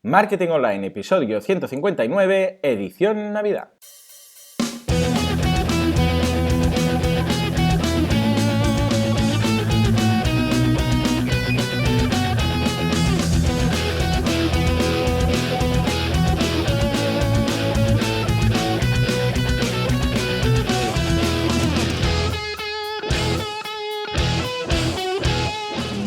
Marketing Online, episodio 159, edición Navidad.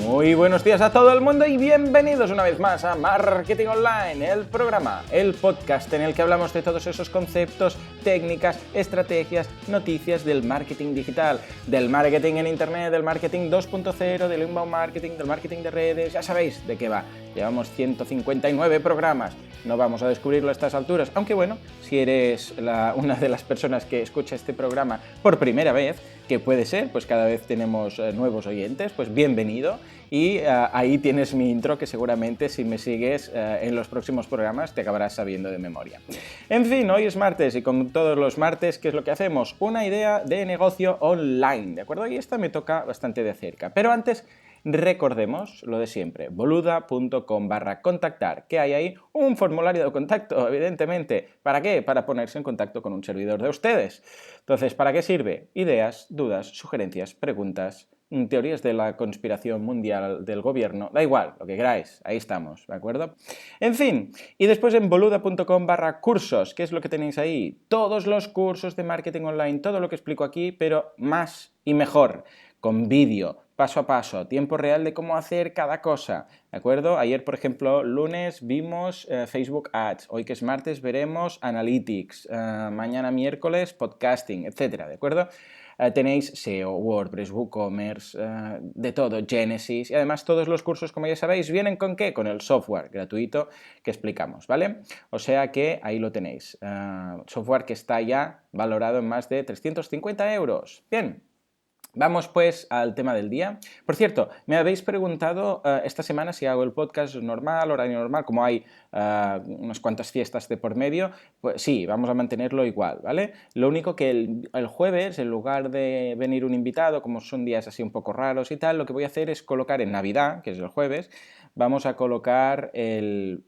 Muy buenos días a todo el mundo y bienvenidos una vez más a Marketing Online, el programa, el podcast en el que hablamos de todos esos conceptos, técnicas, estrategias, noticias del marketing digital, del marketing en internet, del marketing 2.0, del inbound marketing, del marketing de redes, ya sabéis de qué va. Llevamos 159 programas, no vamos a descubrirlo a estas alturas, aunque bueno, si eres una de las personas que escucha este programa por primera vez, que puede ser, pues cada vez tenemos nuevos oyentes, pues bienvenido. Y ahí tienes mi intro que seguramente si me sigues en los próximos programas te acabarás sabiendo de memoria. En fin, hoy es martes y como todos los martes, ¿qué es lo que hacemos? Una idea de negocio online, ¿de acuerdo? Y esta me toca bastante de cerca. Pero antes, recordemos lo de siempre, boluda.com/contactar, que hay ahí un formulario de contacto, evidentemente. ¿Para qué? Para ponerse en contacto con un servidor de ustedes. Entonces, ¿para qué sirve? Ideas, dudas, sugerencias, preguntas, teorías de la conspiración mundial del gobierno, da igual, lo que queráis, ahí estamos, ¿de acuerdo? En fin, y después en boluda.com/cursos, ¿qué es lo que tenéis ahí? Todos los cursos de marketing online, todo lo que explico aquí, pero más y mejor, con vídeo, paso a paso, tiempo real de cómo hacer cada cosa, ¿de acuerdo? Ayer, por ejemplo, lunes vimos Facebook Ads, hoy que es martes veremos Analytics, mañana miércoles podcasting, etcétera, ¿de acuerdo? Tenéis SEO, WordPress, WooCommerce, de todo, Genesis, y además todos los cursos, como ya sabéis, vienen ¿con qué? Con el software gratuito que explicamos, ¿vale? O sea que ahí lo tenéis, software que está ya valorado en más de 350 euros. Bien. Vamos pues al tema del día. Por cierto, me habéis preguntado esta semana si hago el podcast normal, horario normal, como hay unas cuantas fiestas de por medio, pues sí, vamos a mantenerlo igual, ¿vale? Lo único que el jueves, en lugar de venir un invitado, como son días así un poco raros y tal, lo que voy a hacer es colocar en Navidad, que es el jueves, vamos a colocar el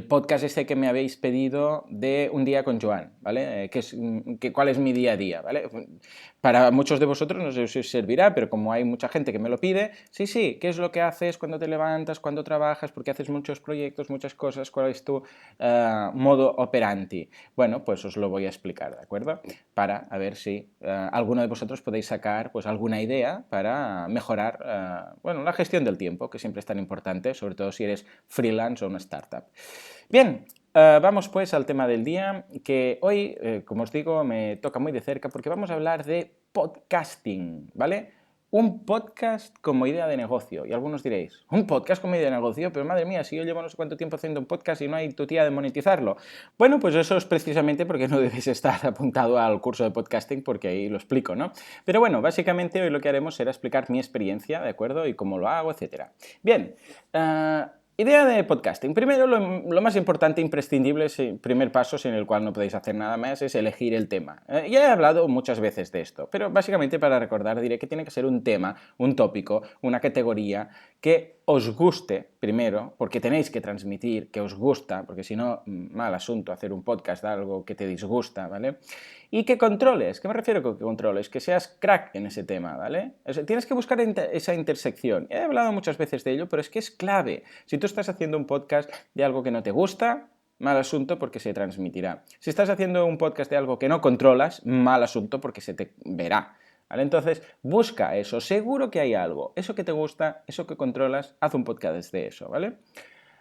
podcast este que me habéis pedido de Un día con Joan, ¿vale? ¿Cuál es mi día a día, ¿vale? Para muchos de vosotros no sé si os servirá, pero como hay mucha gente que me lo pide, sí, ¿qué es lo que haces cuando te levantas, cuando trabajas, porque haces muchos proyectos, muchas cosas, cuál es tu modo operandi? Bueno, pues os lo voy a explicar, ¿de acuerdo? Para a ver si alguno de vosotros podéis sacar pues alguna idea para mejorar, bueno, la gestión del tiempo, que siempre es tan importante, sobre todo si eres freelance o una startup. Bien, vamos pues al tema del día, que hoy, como os digo, me toca muy de cerca porque vamos a hablar de podcasting, ¿vale? Un podcast como idea de negocio. Y algunos diréis, ¿un podcast como idea de negocio? Pero madre mía, si yo llevo no sé cuánto tiempo haciendo un podcast y no hay tu tía de monetizarlo. Bueno, pues eso es precisamente porque no debes estar apuntado al curso de podcasting porque ahí lo explico, ¿no? Pero bueno, básicamente hoy lo que haremos será explicar mi experiencia, ¿de acuerdo? Y cómo lo hago, etcétera. Bien, idea de podcasting. Primero, lo más importante, imprescindible, primer paso sin el cual no podéis hacer nada más, es elegir el tema. Ya he hablado muchas veces de esto, pero básicamente para recordar diré que tiene que ser un tema, un tópico, una categoría que os guste primero, porque tenéis que transmitir que os gusta, porque si no, mal asunto hacer un podcast de algo que te disgusta, ¿vale? Y que controles, ¿qué me refiero con que controles? Que seas crack en ese tema, ¿vale? O sea, tienes que buscar esa intersección. He hablado muchas veces de ello, pero es que es clave. Si tú estás haciendo un podcast de algo que no te gusta, mal asunto porque se transmitirá. Si estás haciendo un podcast de algo que no controlas, mal asunto porque se te verá. ¿Vale? Entonces, busca eso, seguro que hay algo, eso que te gusta, eso que controlas, haz un podcast de eso, ¿vale?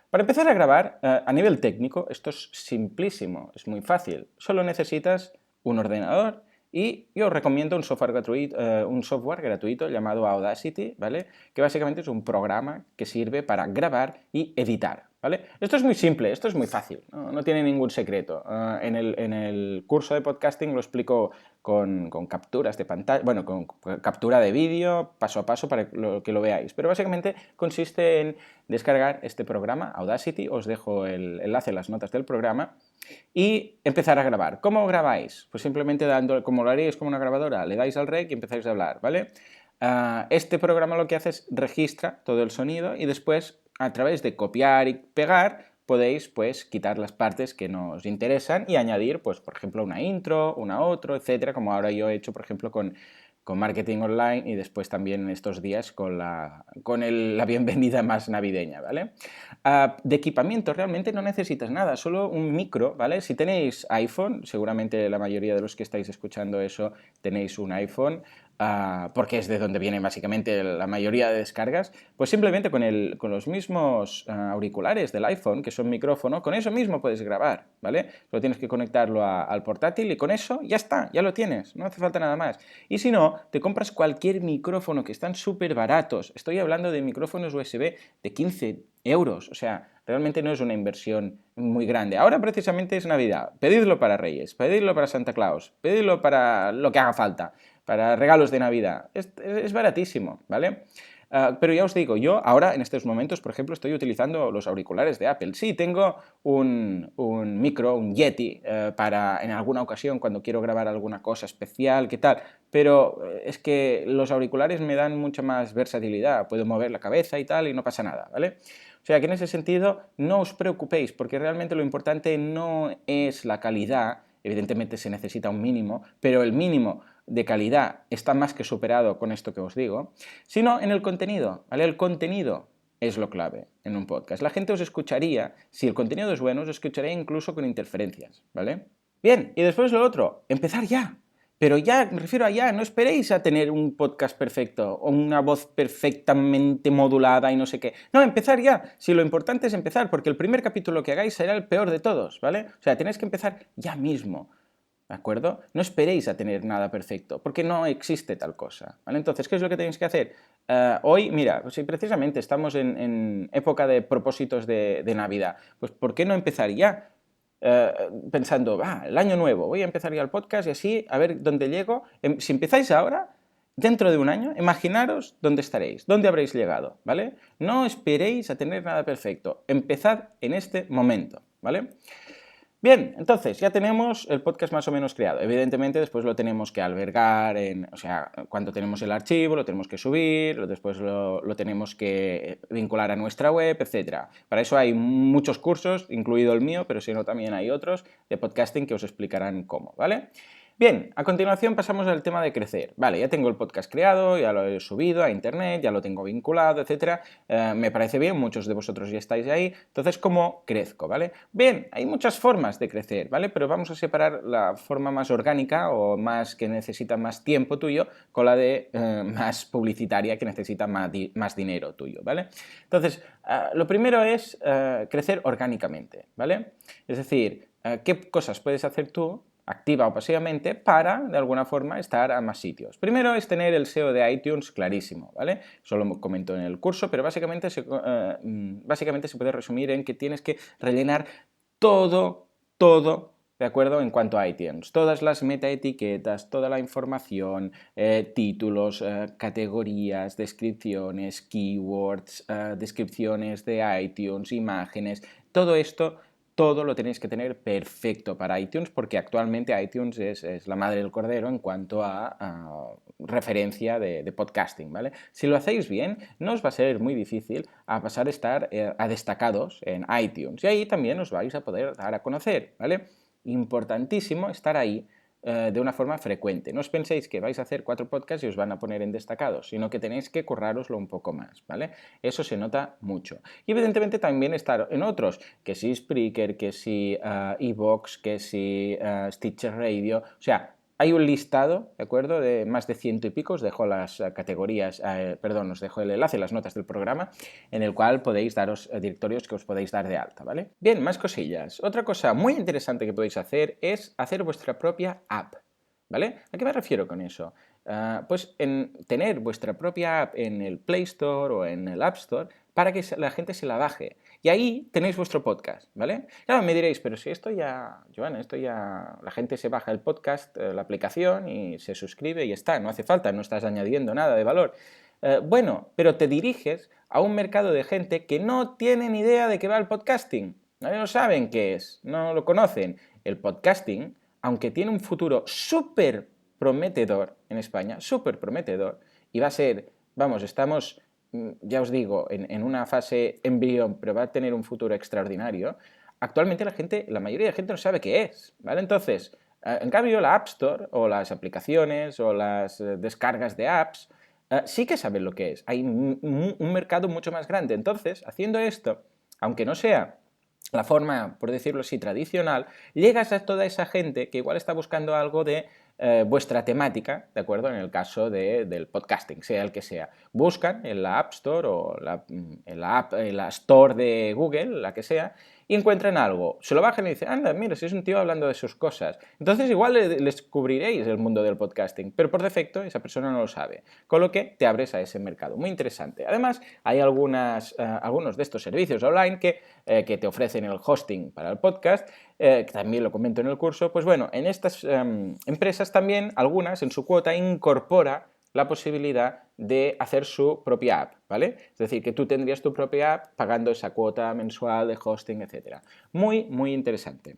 Para empezar a grabar, a nivel técnico, esto es simplísimo, es muy fácil, solo necesitas un ordenador y yo os recomiendo un software gratuito llamado Audacity, ¿vale? Que básicamente es un programa que sirve para grabar y editar, ¿vale? Esto es muy simple, esto es muy fácil, no tiene ningún secreto. En el curso de podcasting lo explico con capturas de pantalla, bueno, con captura de vídeo, paso a paso para que lo veáis. Pero básicamente consiste en descargar este programa, Audacity, os dejo el enlace en las notas del programa, y empezar a grabar. ¿Cómo grabáis? Pues simplemente como lo haríais como una grabadora, le dais al rec y empezáis a hablar, ¿vale? Este programa lo que hace es registra todo el sonido y después a través de copiar y pegar, podéis pues quitar las partes que nos interesan y añadir, pues por ejemplo, una intro, una outro, etcétera, como ahora yo he hecho, por ejemplo, con marketing online y después también en estos días con la bienvenida más navideña, ¿vale? De equipamiento realmente no necesitas nada, solo un micro, ¿vale? Si tenéis iPhone, seguramente la mayoría de los que estáis escuchando eso tenéis un iPhone, porque es de donde viene básicamente la mayoría de descargas, pues simplemente con los mismos auriculares del iPhone, que son micrófono, con eso mismo puedes grabar, ¿vale? Solo tienes que conectarlo al portátil y con eso ya está, ya lo tienes, no hace falta nada más. Y si no, te compras cualquier micrófono que están súper baratos. Estoy hablando de micrófonos USB de 15 euros, o sea, realmente no es una inversión muy grande. Ahora precisamente es Navidad, pedidlo para Reyes, pedidlo para Santa Claus, pedidlo para lo que haga falta, para regalos de Navidad. Es baratísimo, ¿vale? Pero ya os digo, yo ahora en estos momentos, por ejemplo, estoy utilizando los auriculares de Apple. Sí, tengo un micro, un Yeti, para en alguna ocasión cuando quiero grabar alguna cosa especial, ¿qué tal? Pero es que los auriculares me dan mucha más versatilidad. Puedo mover la cabeza y tal y no pasa nada, ¿vale? O sea que en ese sentido no os preocupéis, porque realmente lo importante no es la calidad, evidentemente se necesita un mínimo, pero el mínimo de calidad está más que superado con esto que os digo, sino en el contenido, ¿vale? El contenido es lo clave en un podcast. La gente os escucharía, si el contenido es bueno, os escucharía incluso con interferencias, ¿vale? Bien, y después lo otro, empezar ya. Pero ya, me refiero a ya, no esperéis a tener un podcast perfecto o una voz perfectamente modulada y no sé qué. No, empezar ya. Si lo importante es empezar, porque el primer capítulo que hagáis será el peor de todos, ¿vale? O sea, tenéis que empezar ya mismo. ¿De acuerdo? No esperéis a tener nada perfecto, porque no existe tal cosa, ¿vale? Entonces, ¿qué es lo que tenéis que hacer? Hoy, mira, si precisamente estamos en época de propósitos de Navidad, pues ¿por qué no empezar ya? Pensando, el año nuevo, voy a empezar ya el podcast y así, a ver dónde llego. Si empezáis ahora, dentro de un año, imaginaros dónde estaréis, dónde habréis llegado, ¿vale? No esperéis a tener nada perfecto, empezad en este momento, ¿vale? Bien, entonces ya tenemos el podcast más o menos creado. Evidentemente después lo tenemos que albergar, o sea, cuando tenemos el archivo lo tenemos que subir, después lo tenemos que vincular a nuestra web, etc. Para eso hay muchos cursos, incluido el mío, pero si no también hay otros de podcasting que os explicarán cómo, ¿vale? Bien, a continuación pasamos al tema de crecer. Vale, ya tengo el podcast creado, ya lo he subido a internet, ya lo tengo vinculado, etc. Me parece bien, muchos de vosotros ya estáis ahí. Entonces, ¿cómo crezco? ¿Vale? Bien, hay muchas formas de crecer, ¿vale? Pero vamos a separar la forma más orgánica o más que necesita más tiempo tuyo con la de más publicitaria que necesita más dinero tuyo, ¿vale? Entonces, lo primero es crecer orgánicamente, ¿vale? Es decir, ¿qué cosas puedes hacer tú activa o pasivamente para, de alguna forma, estar a más sitios? Primero es tener el SEO de iTunes clarísimo, ¿vale? Eso lo comento en el curso, pero básicamente se puede resumir en que tienes que rellenar todo, ¿de acuerdo? En cuanto a iTunes, todas las metaetiquetas, toda la información, títulos, categorías, descripciones, keywords, descripciones de iTunes, imágenes, todo esto, todo lo tenéis que tener perfecto para iTunes, porque actualmente iTunes es la madre del cordero en cuanto a referencia de podcasting, ¿vale? Si lo hacéis bien, no os va a ser muy difícil a pasar a estar a destacados en iTunes, y ahí también os vais a poder dar a conocer, ¿vale? Importantísimo estar ahí de una forma frecuente. No os penséis que vais a hacer 4 podcasts y os van a poner en destacados, sino que tenéis que currároslo un poco más, ¿vale? Eso se nota mucho. Y evidentemente también estar en otros, que si Spreaker, que si iVoox, que si Stitcher Radio, o sea, hay un listado, ¿de acuerdo?, de más de 100 y pico, os dejo las categorías, perdón, os dejo el enlace, las notas del programa, en el cual podéis daros directorios que os podéis dar de alta, ¿vale? Bien, más cosillas. Otra cosa muy interesante que podéis hacer es hacer vuestra propia app, ¿vale? ¿A qué me refiero con eso? Pues en tener vuestra propia app en el Play Store o en el App Store para que la gente se la baje. Y ahí tenéis vuestro podcast, ¿vale? Claro, me diréis, pero si esto ya, Joan, esto ya, la gente se baja el podcast, la aplicación y se suscribe y ya está, no hace falta, no estás añadiendo nada de valor. Bueno, pero te diriges a un mercado de gente que no tiene ni idea de qué va el podcasting. No saben qué es, no lo conocen. El podcasting, aunque tiene un futuro súper prometedor en España, súper prometedor, y va a ser, vamos, estamos ya os digo, en una fase embrión, pero va a tener un futuro extraordinario, actualmente la mayoría de gente no sabe qué es, ¿vale? Entonces, en cambio, la App Store o las aplicaciones o las descargas de apps sí que saben lo que es. Hay un mercado mucho más grande. Entonces, haciendo esto, aunque no sea la forma, por decirlo así, tradicional, llegas a toda esa gente que igual está buscando algo de vuestra temática, ¿de acuerdo? En el caso del podcasting, sea el que sea. Buscan en la App Store o en la Store de Google, la que sea, y encuentran algo. Se lo bajan y dicen, anda, mira, si es un tío hablando de sus cosas. Entonces igual les descubriréis el mundo del podcasting, pero por defecto esa persona no lo sabe. Con lo que te abres a ese mercado. Muy interesante. Además, hay algunos de estos servicios online que te ofrecen el hosting para el podcast, que también lo comento en el curso. Pues bueno, en estas empresas también, algunas en su cuota incorpora la posibilidad de hacer su propia app, ¿vale? Es decir, que tú tendrías tu propia app pagando esa cuota mensual de hosting, etc. Muy, muy interesante.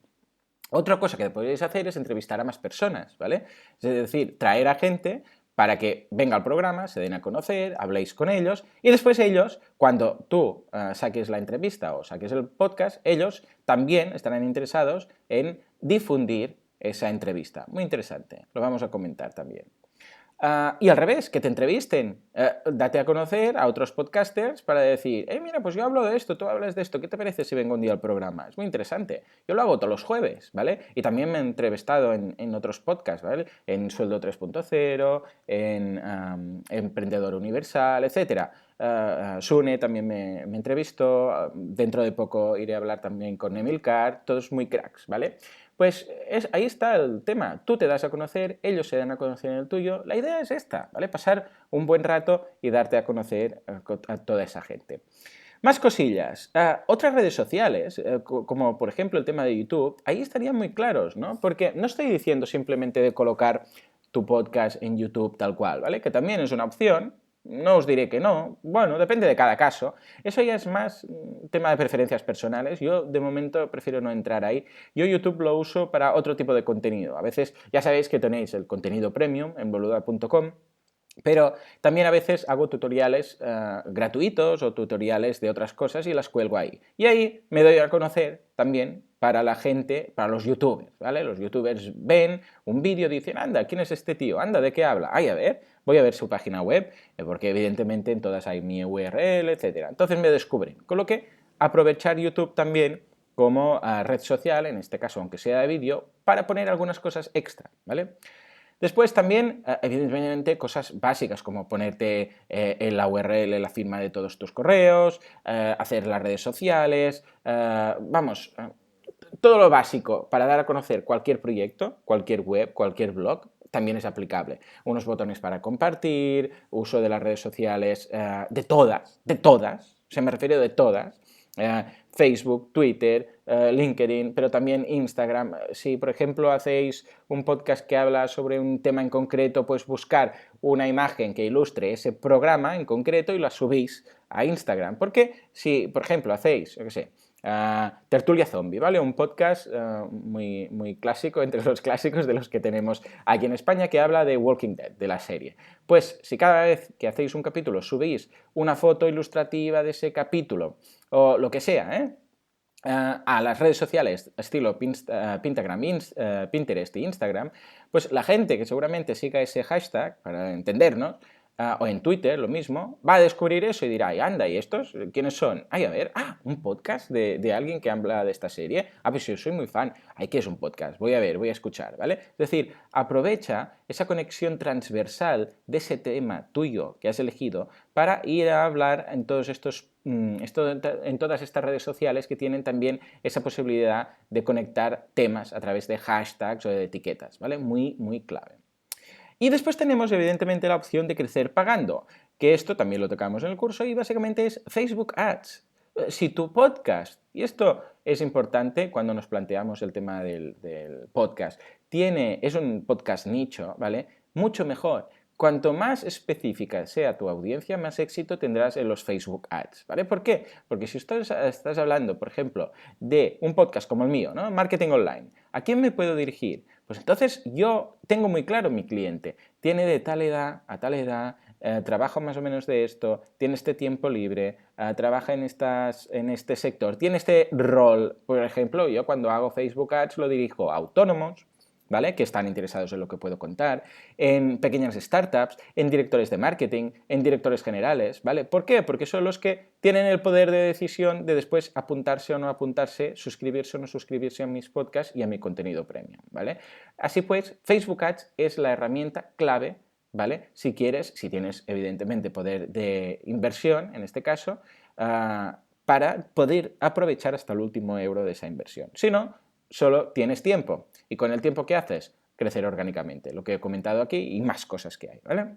Otra cosa que podéis hacer es entrevistar a más personas, ¿vale? Es decir, traer a gente para que venga al programa, se den a conocer, habléis con ellos y después ellos, cuando tú saques la entrevista o saques el podcast, ellos también estarán interesados en difundir esa entrevista. Muy interesante, lo vamos a comentar también. Y al revés, que te entrevisten, date a conocer a otros podcasters para decir, mira, pues yo hablo de esto, tú hablas de esto, ¿qué te parece si vengo un día al programa? Es muy interesante. Yo lo hago todos los jueves, ¿vale? Y también me he entrevistado en otros podcasts, ¿vale? En Sueldo 3.0, en Emprendedor Universal, etc. Sune también me entrevistó, dentro de poco iré a hablar también con Emilcar, todos muy cracks, ¿vale? Pues ahí está el tema. Tú te das a conocer, ellos se dan a conocer en el tuyo. La idea es esta, ¿vale? Pasar un buen rato y darte a conocer a toda esa gente. Más cosillas. Otras redes sociales, como por ejemplo el tema de YouTube, ahí estarían muy claros, ¿no? Porque no estoy diciendo simplemente de colocar tu podcast en YouTube tal cual, ¿vale? Que también es una opción. No os diré que no. Bueno, depende de cada caso. Eso ya es más tema de preferencias personales. Yo, de momento, prefiero no entrar ahí. Yo YouTube lo uso para otro tipo de contenido. A veces ya sabéis que tenéis el contenido premium en boluda.com, pero también a veces hago tutoriales gratuitos o tutoriales de otras cosas y las cuelgo ahí. Y ahí me doy a conocer también para la gente, para los youtubers, ¿vale? Los youtubers ven un vídeo y dicen, anda, ¿quién es este tío? Anda, ¿de qué habla? Ay, a ver, voy a ver su página web, porque evidentemente en todas hay mi URL, etc. Entonces me descubren. Con lo que aprovechar YouTube también como red social, en este caso aunque sea de vídeo, para poner algunas cosas extra, ¿vale? Después también, evidentemente, cosas básicas como ponerte en la URL la firma de todos tus correos, hacer las redes sociales, vamos, todo lo básico para dar a conocer cualquier proyecto, cualquier web, cualquier blog, también es aplicable. Unos botones para compartir, uso de las redes sociales, de todas, o sea, me refiero de todas, Facebook, Twitter, LinkedIn, pero también Instagram. Si, por ejemplo, hacéis un podcast que habla sobre un tema en concreto, pues buscar una imagen que ilustre ese programa en concreto y la subís a Instagram. Porque si, por ejemplo, hacéis, yo qué sé, Tertulia Zombie, ¿vale? Un podcast muy, muy clásico, entre los clásicos de los que tenemos aquí en España, que habla de Walking Dead, de la serie. Pues si cada vez que hacéis un capítulo subís una foto ilustrativa de ese capítulo, o lo que sea, a las redes sociales estilo Pinterest e Instagram, pues la gente que seguramente siga ese hashtag, para entendernos, o en Twitter, lo mismo, va a descubrir eso y dirá, ay, anda, ¿y estos quiénes son? Ay, a ver, un podcast de alguien que habla de esta serie. Pues yo soy muy fan. Ay, ¿qué es un podcast? Voy a ver, voy a escuchar, ¿vale? Es decir, aprovecha esa conexión transversal de ese tema tuyo que has elegido para ir a hablar en todos en todas estas redes sociales que tienen también esa posibilidad de conectar temas a través de hashtags o de etiquetas, ¿vale? Muy, muy clave. Y después tenemos evidentemente la opción de crecer pagando, que esto también lo tocamos en el curso y básicamente es Facebook Ads. Si tu podcast, y esto es importante cuando nos planteamos el tema del podcast, es un podcast nicho, ¿vale? Mucho mejor. Cuanto más específica sea tu audiencia, más éxito tendrás en los Facebook Ads, ¿vale? ¿Por qué? Porque si estás hablando, por ejemplo, de un podcast como el mío, ¿no? Marketing Online, ¿a quién me puedo dirigir? Pues entonces yo tengo muy claro mi cliente. Tiene de tal edad a tal edad, trabaja más o menos de esto, tiene este tiempo libre, trabaja en este sector, tiene este rol. Por ejemplo, yo cuando hago Facebook Ads lo dirijo a autónomos, ¿vale? Que están interesados en lo que puedo contar, en pequeñas startups, en directores de marketing, en directores generales, ¿vale? ¿Por qué? Porque son los que tienen el poder de decisión de después apuntarse o no apuntarse, suscribirse o no suscribirse a mis podcasts y a mi contenido premium, ¿vale? Así pues, Facebook Ads es la herramienta clave, ¿vale? Si tienes evidentemente poder de inversión, en este caso, para poder aprovechar hasta el último euro de esa inversión. Si no, solo tienes tiempo. ¿Y con el tiempo qué haces? Crecer orgánicamente, lo que he comentado aquí y más cosas que hay, ¿vale?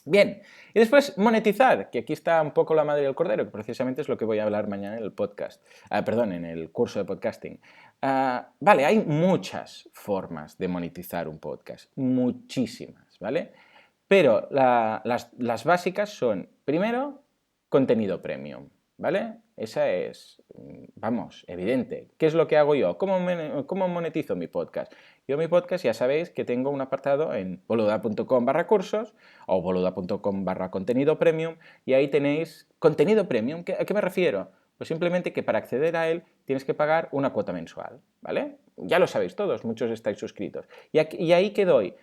Bien, y después monetizar, que aquí está un poco la madre del cordero, que precisamente es lo que voy a hablar mañana en el podcast, perdón, en el curso de podcasting. Vale, hay muchas formas de monetizar un podcast, muchísimas, ¿vale? Pero las básicas son, primero, contenido premium, ¿vale? Esa es, vamos, evidente. ¿Qué es lo que hago yo? ¿Cómo monetizo mi podcast? Yo mi podcast ya sabéis que tengo un apartado en boluda.com/cursos o boluda.com/contenido premium y ahí tenéis contenido premium. ¿A qué me refiero? Pues simplemente que para acceder a él tienes que pagar una cuota mensual, ¿vale? Ya lo sabéis todos, muchos estáis suscritos. Y ahí que doy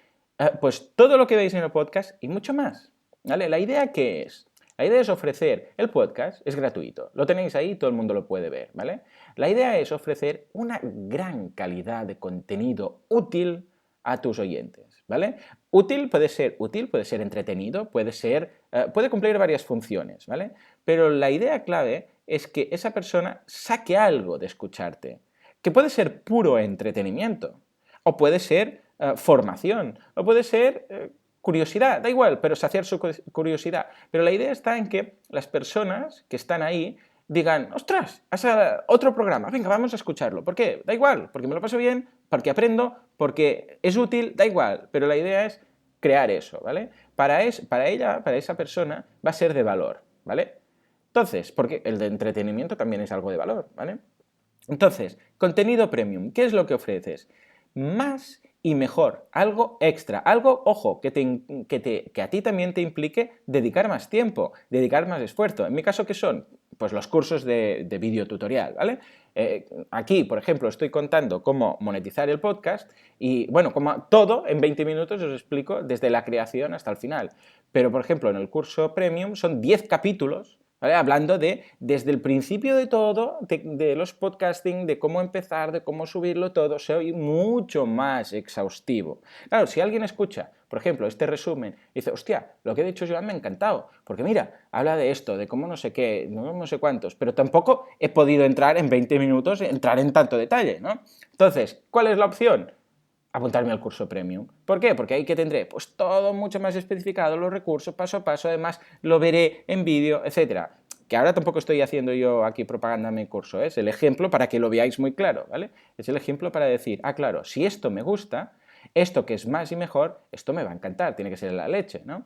pues todo lo que veis en el podcast y mucho más, ¿vale? ¿La idea qué es? La idea es ofrecer, el podcast es gratuito, lo tenéis ahí, todo el mundo lo puede ver, ¿vale? La idea es ofrecer una gran calidad de contenido útil a tus oyentes, ¿vale? Útil, puede ser entretenido, puede cumplir varias funciones, ¿vale? Pero la idea clave es que esa persona saque algo de escucharte, que puede ser puro entretenimiento, o puede ser formación, o puede ser curiosidad, da igual, pero saciar su curiosidad. Pero la idea está en que las personas que están ahí digan, ostras, has otro programa, venga, vamos a escucharlo. ¿Por qué? Da igual, porque me lo paso bien, porque aprendo, porque es útil, da igual, pero la idea es crear eso, ¿vale? Para esa persona va a ser de valor, ¿vale? Entonces, porque el de entretenimiento también es algo de valor, ¿vale? Entonces, contenido premium, ¿qué es lo que ofreces? Más y mejor, algo extra, algo, ojo, que a ti también te implique dedicar más tiempo, dedicar más esfuerzo. En mi caso, ¿qué son? Pues los cursos de vídeo tutorial, ¿vale? Aquí, por ejemplo, estoy contando cómo monetizar el podcast y, bueno, como todo, en 20 minutos os explico desde la creación hasta el final. Pero, por ejemplo, en el curso premium son 10 capítulos, ¿vale? Hablando desde el principio de todo, de los podcasting, de cómo empezar, de cómo subirlo todo, soy mucho más exhaustivo. Claro, si alguien escucha, por ejemplo, este resumen y dice, hostia, lo que ha dicho Joan me ha encantado, porque mira, habla de esto, de cómo no sé qué, no sé cuántos, pero tampoco he podido entrar en 20 minutos, entrar en tanto detalle, ¿no? Entonces, ¿cuál es la opción? Apuntarme al curso premium. ¿Por qué? Porque ahí que tendré pues todo mucho más especificado, los recursos paso a paso, además lo veré en vídeo, etcétera. Que ahora tampoco estoy haciendo yo aquí propaganda en mi curso, ¿eh? Es el ejemplo para que lo veáis muy claro, ¿vale? Es el ejemplo para decir, claro, si esto me gusta, esto que es más y mejor, esto me va a encantar, tiene que ser la leche, ¿no?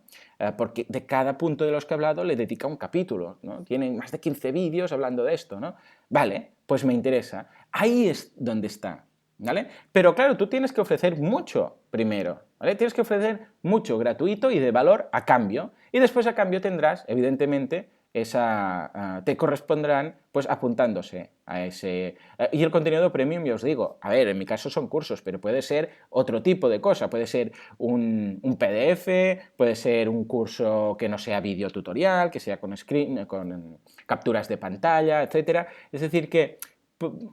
Porque de cada punto de los que he hablado le dedica un capítulo, ¿no? Tienen más de 15 vídeos hablando de esto, ¿no? Vale, pues me interesa. Ahí es donde está, ¿vale? Pero claro, tú tienes que ofrecer mucho primero, ¿vale? Tienes que ofrecer mucho gratuito y de valor a cambio. Y después a cambio tendrás, evidentemente, te correspondrán pues apuntándose a ese... y el contenido premium, ya os digo, a ver, en mi caso son cursos, pero puede ser otro tipo de cosa, puede ser un PDF, puede ser un curso que no sea vídeo tutorial, que sea con capturas de pantalla, etcétera. Es decir que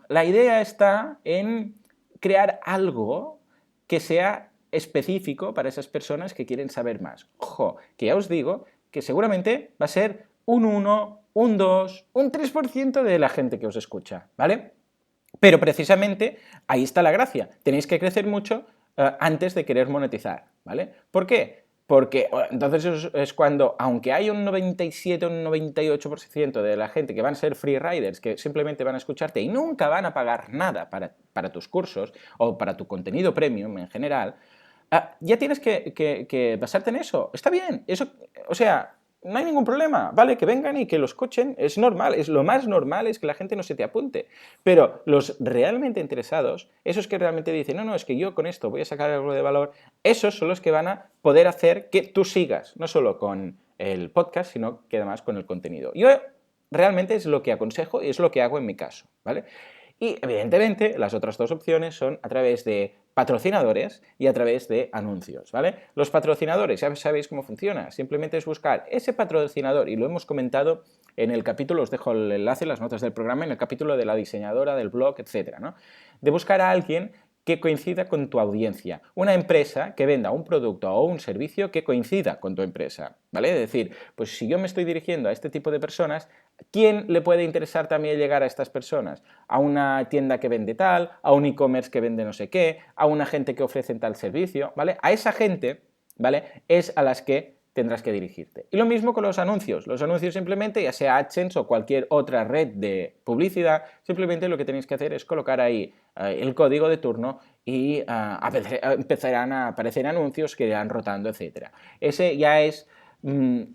la idea está en crear algo que sea específico para esas personas que quieren saber más. Ojo, que ya os digo que seguramente va a ser un 1, un 2, un 3% de la gente que os escucha, ¿vale? Pero precisamente ahí está la gracia. Tenéis que crecer mucho antes de querer monetizar, ¿vale? ¿Por qué? Porque entonces es cuando, aunque hay un 97 o un 98% de la gente que van a ser free riders, que simplemente van a escucharte y nunca van a pagar nada para tus cursos o para tu contenido premium en general, ya tienes que basarte en eso. Está bien. Eso, o sea, no hay ningún problema, ¿vale? Que vengan y que los cochen, es normal, es lo más normal es que la gente no se te apunte. Pero los realmente interesados, esos que realmente dicen, no, es que yo con esto voy a sacar algo de valor, esos son los que van a poder hacer que tú sigas, no solo con el podcast, sino que además con el contenido. Yo realmente es lo que aconsejo y es lo que hago en mi caso, ¿vale? Y evidentemente las otras dos opciones son a través de patrocinadores y a través de anuncios, ¿vale? Los patrocinadores, ya sabéis cómo funciona, simplemente es buscar ese patrocinador y lo hemos comentado en el capítulo, os dejo el enlace, las notas del programa, en el capítulo de la diseñadora, del blog, etcétera, ¿no? De buscar a alguien que coincida con tu audiencia. Una empresa que venda un producto o un servicio que coincida con tu empresa, ¿vale? Es decir, pues si yo me estoy dirigiendo a este tipo de personas, ¿quién le puede interesar también llegar a estas personas? A una tienda que vende tal, a un e-commerce que vende no sé qué, a una gente que ofrece tal servicio, ¿vale? A esa gente, ¿vale? Es a las que tendrás que dirigirte. Y lo mismo con los anuncios. Los anuncios simplemente, ya sea AdSense o cualquier otra red de publicidad, simplemente lo que tenéis que hacer es colocar ahí el código de turno y empezarán a aparecer anuncios que irán rotando, etc. Ese ya es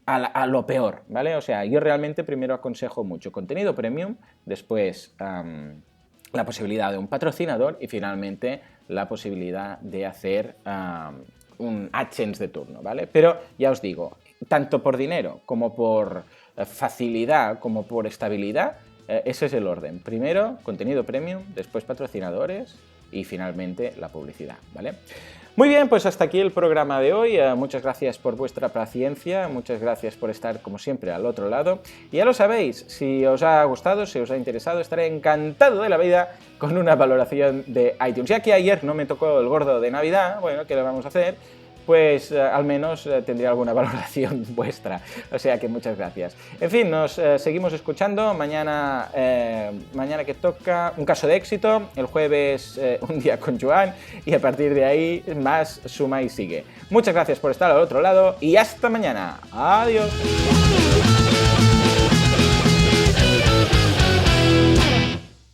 a lo peor, ¿vale? O sea, yo realmente primero aconsejo mucho contenido premium, después la posibilidad de un patrocinador y finalmente la posibilidad de hacer un AdSense de turno, ¿vale? Pero ya os digo, tanto por dinero como por facilidad, como por estabilidad, ese es el orden. Primero, contenido premium, después patrocinadores y finalmente la publicidad, ¿vale? Muy bien, pues hasta aquí el programa de hoy. Muchas gracias por vuestra paciencia, muchas gracias por estar como siempre al otro lado. Y ya lo sabéis, si os ha gustado, si os ha interesado, estaré encantado de la vida con una valoración de iTunes. Ya que ayer no me tocó el gordo de Navidad, bueno, ¿qué le vamos a hacer? Pues al menos tendría alguna valoración vuestra. O sea que muchas gracias. En fin, nos seguimos escuchando. Mañana que toca un caso de éxito. El jueves un día con Joan. Y a partir de ahí más suma y sigue. Muchas gracias por estar al otro lado y hasta mañana. Adiós.